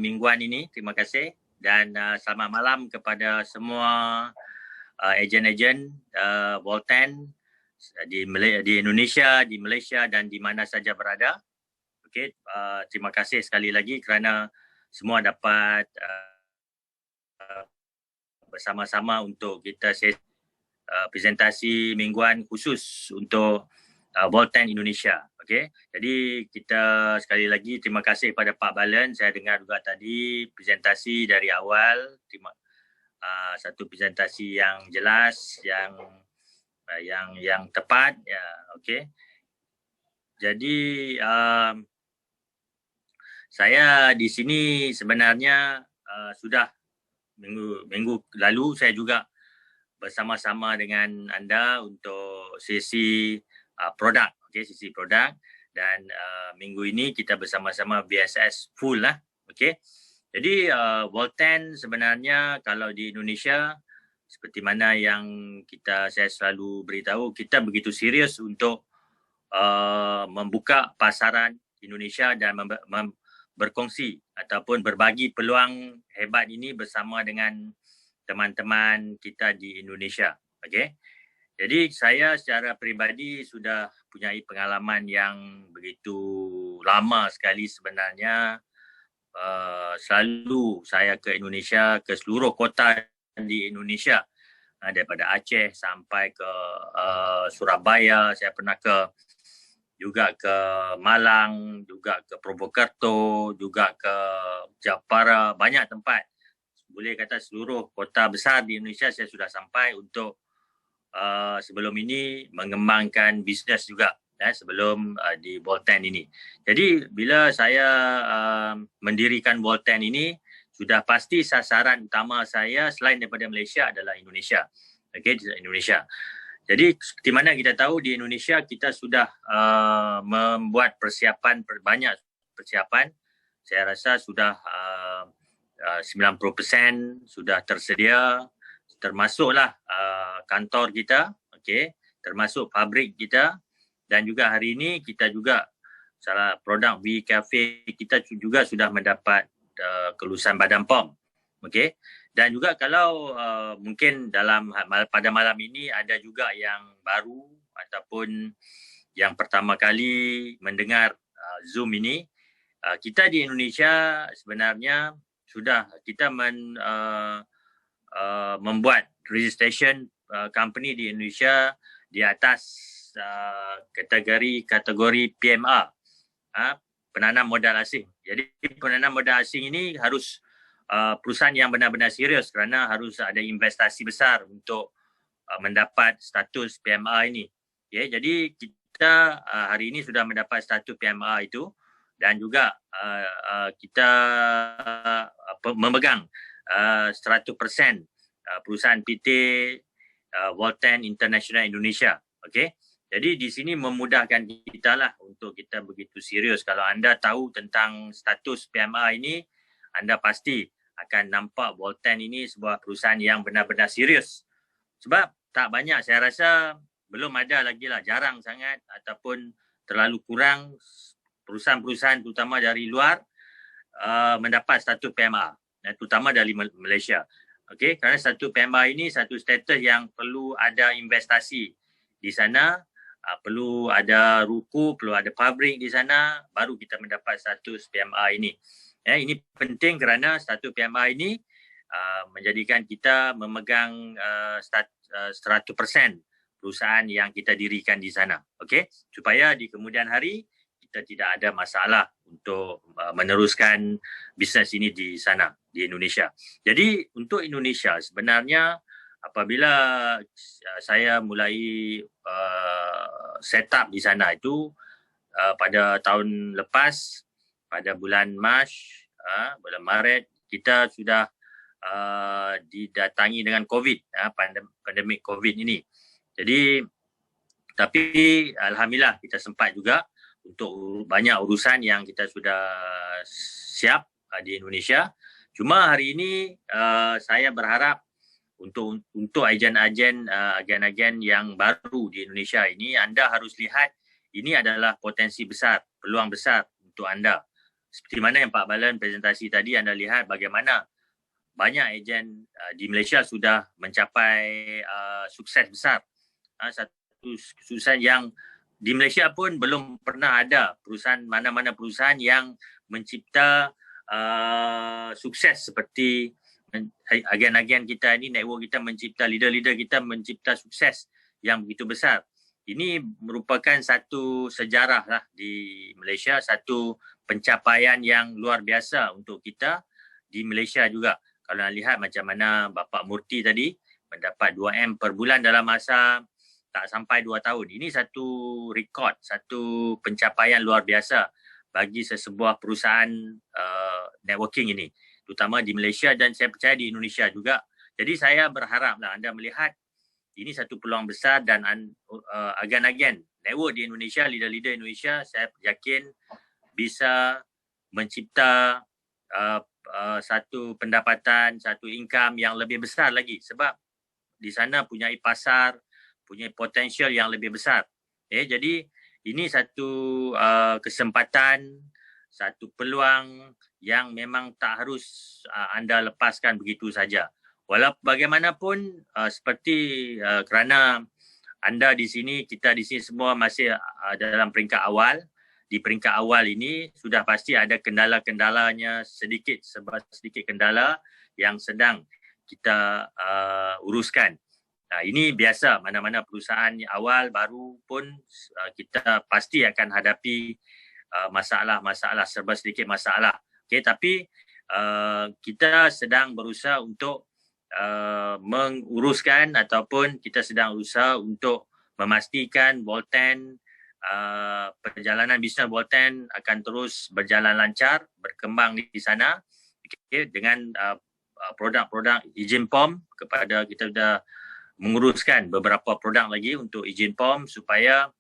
mingguan ini. Terima kasih dan selamat malam kepada semua ejen-ejen Volten di Indonesia, di Malaysia dan di mana saja berada. Okey, terima kasih sekali lagi kerana semua dapat bersama-sama untuk kita presentasi mingguan khusus untuk Volten Indonesia. Okey, jadi kita sekali lagi terima kasih kepada Pak Balan. Saya dengar juga tadi presentasi dari awal, satu presentasi yang jelas, yang tepat. Ya, okey. Jadi saya di sini sebenarnya sudah minggu lalu saya juga bersama-sama dengan anda untuk sesi produk, okey, sesi produk, dan minggu ini kita bersama-sama BSS full lah, okey. Jadi Volten sebenarnya kalau di Indonesia seperti mana yang saya selalu beritahu, kita begitu serius untuk membuka pasaran Indonesia dan berkongsi ataupun berbagi peluang hebat ini bersama dengan teman-teman kita di Indonesia. Okey. Jadi saya secara peribadi sudah punya pengalaman yang begitu lama sekali sebenarnya. Selalu saya ke Indonesia, ke seluruh kota di Indonesia, daripada Aceh sampai ke Surabaya. Saya pernah juga ke Malang, juga ke Purwokerto, juga ke Jepara, banyak tempat. Boleh kata seluruh kota besar di Indonesia saya sudah sampai untuk sebelum ini mengembangkan bisnes juga sebelum di Volten ini. Jadi bila saya mendirikan Volten ini, sudah pasti sasaran utama saya selain daripada Malaysia adalah Indonesia. Okey, Indonesia. Jadi seperti mana kita tahu di Indonesia kita sudah membuat banyak persiapan. Saya rasa sudah 90% sudah tersedia, termasuklah kantor kita, okey, termasuk pabrik kita, dan juga hari ini kita juga salah produk V Cafe kita juga sudah mendapat kelulusan Badan POM. Okey. Dan juga kalau mungkin pada malam ini ada juga yang baru ataupun yang pertama kali mendengar Zoom ini, kita di Indonesia sebenarnya sudah kita membuat registration company di Indonesia di atas kategori PMA, penanam modal asing. Jadi penanam modal asing ini harus perusahaan yang benar-benar serius kerana harus ada investasi besar untuk mendapat status PMA ini. Okay, jadi kita hari ini sudah mendapat status PMA itu dan juga kita memegang 100% perusahaan PT Volten International Indonesia. Okey. Jadi di sini memudahkan kita lah untuk kita begitu serius. Kalau anda tahu tentang status PMA ini, anda pasti akan nampak Volten ini sebuah perusahaan yang benar-benar serius. Sebab tak banyak, saya rasa belum ada lagi lah, jarang sangat ataupun terlalu kurang perusahaan-perusahaan terutama dari luar mendapat status PMA, terutama dari Malaysia. Okey, kerana status PMA ini satu status yang perlu ada investasi di sana, perlu ada ruku, perlu ada pabrik di sana, baru kita mendapat status PMA ini. Ini penting kerana status PMA ini menjadikan kita memegang 100% perusahaan yang kita dirikan di sana. Okey, supaya di kemudian hari kita tidak ada masalah untuk meneruskan bisnes ini di sana, di Indonesia. Jadi untuk Indonesia sebenarnya apabila saya mulai set up di sana itu pada tahun lepas, pada bulan bulan Maret, kita sudah didatangi dengan COVID, pandemik COVID ini. Jadi, tapi alhamdulillah kita sempat juga untuk banyak urusan yang kita sudah siap di Indonesia. Cuma hari ini saya berharap untuk agen-agen yang baru di Indonesia ini, anda harus lihat ini adalah potensi besar, peluang besar untuk anda. seperti mana yang Pak Balan presentasi tadi, anda lihat bagaimana banyak ejen di Malaysia sudah mencapai sukses besar. Satu sukses yang di Malaysia pun belum pernah ada perusahaan, mana-mana perusahaan yang mencipta sukses seperti agen-agen kita ini, network kita mencipta, leader-leader kita mencipta sukses yang begitu besar. Ini merupakan satu sejarah lah di Malaysia, satu pencapaian yang luar biasa untuk kita di Malaysia juga. Kalau anda lihat macam mana Bapak Murti tadi mendapat 2M per bulan dalam masa tak sampai 2 tahun. Ini satu rekod, satu pencapaian luar biasa bagi sesebuah perusahaan networking ini, terutama di Malaysia dan saya percaya di Indonesia juga. Jadi saya berharaplah anda melihat ini satu peluang besar dan agen-agen network di Indonesia, leader-leader Indonesia, saya yakin bisa mencipta satu pendapatan, satu income yang lebih besar lagi sebab di sana punya pasar, punya potensial yang lebih besar. Jadi ini satu kesempatan, satu peluang yang memang tak harus anda lepaskan begitu saja. Walau bagaimanapun seperti kerana anda di sini, kita di sini semua masih dalam peringkat awal. Di peringkat awal ini sudah pasti ada kendala-kendalanya, sedikit kendala yang sedang kita uruskan. Nah, ini biasa, mana-mana perusahaan awal baru pun kita pasti akan hadapi masalah-masalah, serba sedikit masalah. Tapi kita sedang berusaha untuk menguruskan ataupun kita sedang berusaha untuk memastikan Bolten, perjalanan bisnes Bolten akan terus berjalan lancar, berkembang di sana dengan produk-produk izin POM. Kepada kita sudah menguruskan beberapa produk lagi untuk izin POM supaya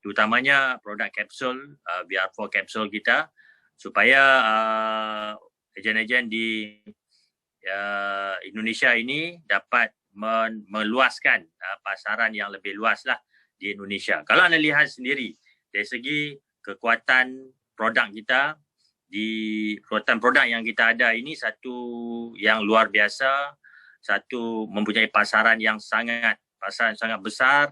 terutamanya produk kapsul, VR4 kapsul kita, supaya ejen-ejen di Indonesia ini dapat meluaskan pasaran yang lebih luas lah di Indonesia. Kalau anda lihat sendiri dari segi kekuatan produk kita, kekuatan produk yang kita ada ini satu yang luar biasa, satu mempunyai pasaran yang sangat besar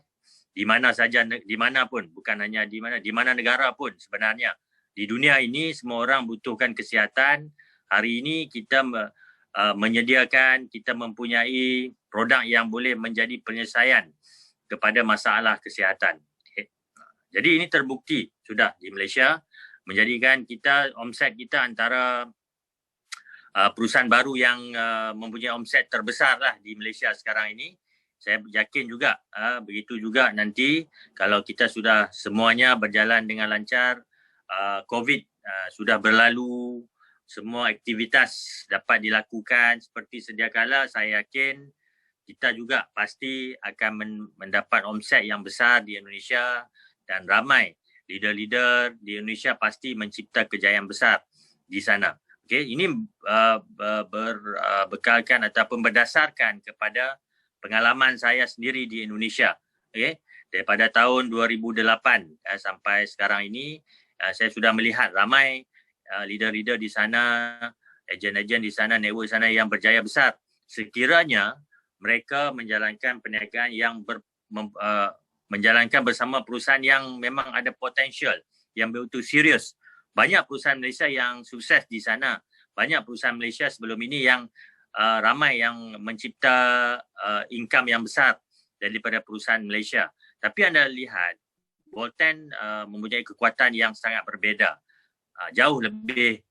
di mana saja, di mana pun, bukan hanya di mana negara pun sebenarnya. Di dunia ini semua orang butuhkan kesihatan. Hari ini kita menyediakan, kita mempunyai produk yang boleh menjadi penyelesaian kepada masalah kesihatan. Jadi ini terbukti sudah di Malaysia, menjadikan kita, omset kita antara perusahaan baru yang mempunyai omset terbesar lah di Malaysia sekarang ini. Saya yakin juga begitu juga nanti kalau kita sudah semuanya berjalan dengan lancar, COVID sudah berlalu, semua aktivitas dapat dilakukan seperti sedia kala, saya yakin kita juga pasti akan mendapat omset yang besar di Indonesia dan ramai leader-leader di Indonesia pasti mencipta kejayaan besar di sana. Ini berbekalkan ataupun berdasarkan kepada pengalaman saya sendiri di Indonesia. Daripada tahun 2008 sampai sekarang ini, saya sudah melihat ramai leader-leader di sana, ejen-ejen di sana, network di sana yang berjaya besar. Sekiranya mereka menjalankan perniagaan yang menjalankan bersama perusahaan yang memang ada potensial, yang betul serius. Banyak perusahaan Malaysia yang sukses di sana. Banyak perusahaan Malaysia sebelum ini yang ramai yang mencipta income yang besar daripada perusahaan Malaysia. Tapi anda lihat, Bolten mempunyai kekuatan yang sangat berbeza. Jauh lebih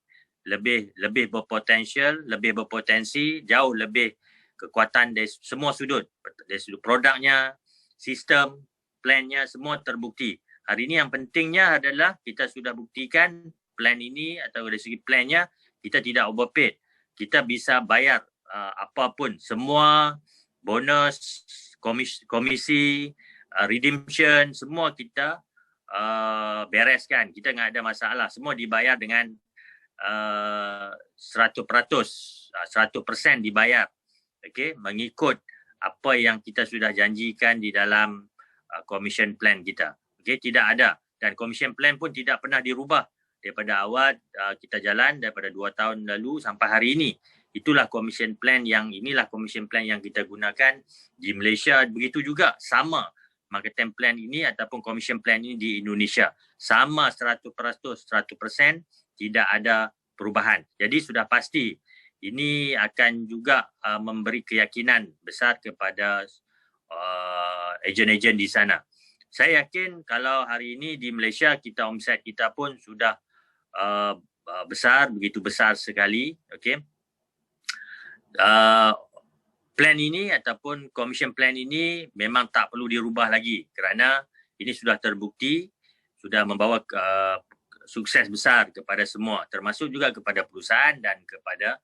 berpotensial, lebih berpotensi, jauh lebih kekuatan dari semua sudut. Dari sudut produknya, sistem, plannya, semua terbukti. Hari ini yang pentingnya adalah kita sudah buktikan plan ini atau dari segi plannya kita tidak overpaid. Kita bisa bayar apapun, semua bonus, komisi, redemption, semua kita bereskan. Kita nggak ada masalah. Semua dibayar dengan 100%, 100% dibayar. Mengikut apa yang kita sudah janjikan di dalam commission plan kita. Tidak ada. Dan commission plan pun tidak pernah dirubah daripada awal kita jalan daripada 2 tahun lalu sampai hari ini. Inilah commission plan yang kita gunakan di Malaysia. Begitu juga sama marketing plan ini ataupun commission plan ini di Indonesia. Sama 100%, tidak ada perubahan. Jadi sudah pasti ini akan juga memberi keyakinan besar kepada ejen-ejen di sana. Saya yakin kalau hari ini di Malaysia omset kita pun sudah besar, begitu besar sekali. Okay. Plan ini ataupun commission plan ini memang tak perlu dirubah lagi kerana ini sudah terbukti, sudah membawa sukses besar kepada semua, termasuk juga kepada perusahaan dan kepada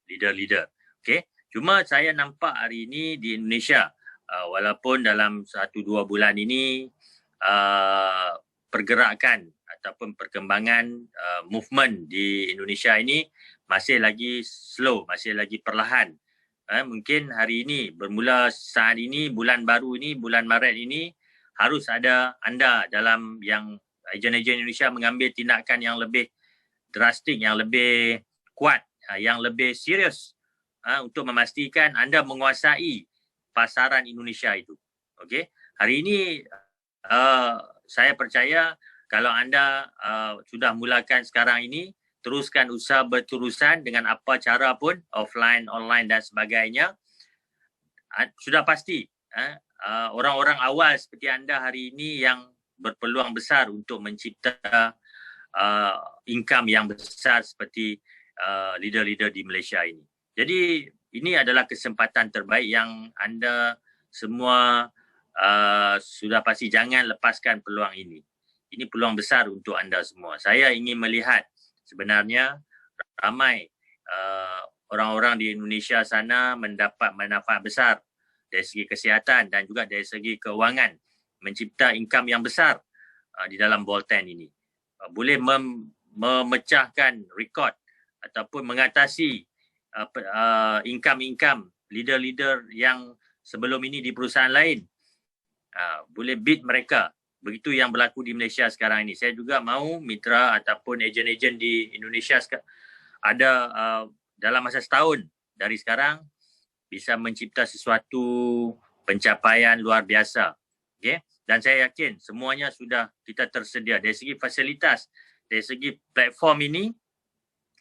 leader-leader. Okay. Cuma saya nampak hari ini di Indonesia, walaupun dalam 1-2 bulan ini pergerakan ataupun perkembangan movement di Indonesia ini masih lagi slow, masih lagi perlahan. Mungkin hari ini, bermula saat ini, bulan baru ini, bulan Maret ini, harus ada anda dalam yang ejen-ejen Indonesia mengambil tindakan yang lebih drastik, yang lebih kuat, yang lebih serius untuk memastikan anda menguasai pasaran Indonesia itu. Okay? Hari ini saya percaya kalau anda sudah mulakan sekarang ini, teruskan usaha berterusan dengan apa cara pun, offline, online dan sebagainya. Sudah pasti orang-orang awal seperti anda hari ini yang berpeluang besar untuk mencipta income yang besar seperti leader-leader di Malaysia ini. Jadi ini adalah kesempatan terbaik yang anda semua sudah pasti jangan lepaskan peluang ini. Ini peluang besar untuk anda semua. Saya ingin melihat sebenarnya ramai orang-orang di Indonesia sana mendapat manfaat besar dari segi kesihatan dan juga dari segi keuangan, mencipta income yang besar di dalam Bolten ini. Boleh memecahkan rekod ataupun mengatasi income leader-leader yang sebelum ini di perusahaan lain. Boleh beat mereka. Begitu yang berlaku di Malaysia sekarang ini. Saya juga mahu mitra ataupun ejen-ejen di Indonesia ada dalam masa setahun dari sekarang bisa mencipta sesuatu pencapaian luar biasa. Okay? Dan saya yakin semuanya sudah kita tersedia. Dari segi fasilitas, dari segi platform ini,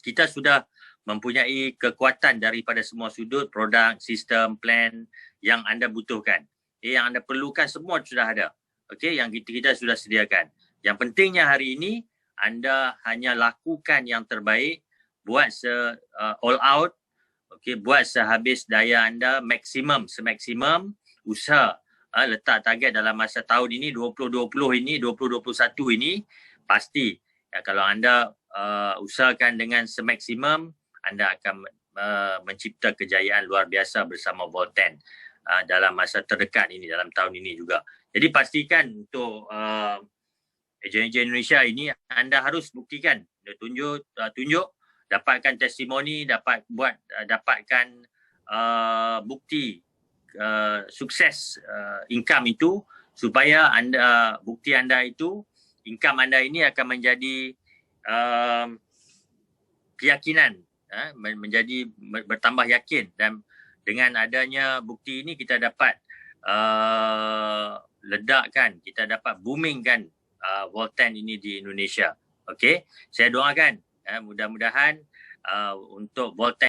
kita sudah mempunyai kekuatan daripada semua sudut, produk, sistem, plan yang anda butuhkan. Yang anda perlukan semua sudah ada. Okay, yang kita sudah sediakan. Yang pentingnya hari ini, anda hanya lakukan yang terbaik, buat all out, okay, buat sehabis daya anda, semaksimum usaha. Letak target dalam masa tahun ini, 2020 ini, 2021 ini, pasti kalau anda usahakan dengan semaksimum, anda akan mencipta kejayaan luar biasa bersama Bolten dalam masa terdekat ini, dalam tahun ini juga. Jadi pastikan untuk ejen-ejen Indonesia ini anda harus buktikan, tunjuk, dapatkan testimoni, dapatkan bukti sukses income itu supaya bukti anda itu, income anda ini akan menjadi keyakinan, menjadi bertambah yakin, dan dengan adanya bukti ini kita dapat ledakkan, kita dapat boomingkan Bolten ini di Indonesia. Okey, saya doakan mudah-mudahan untuk Bolten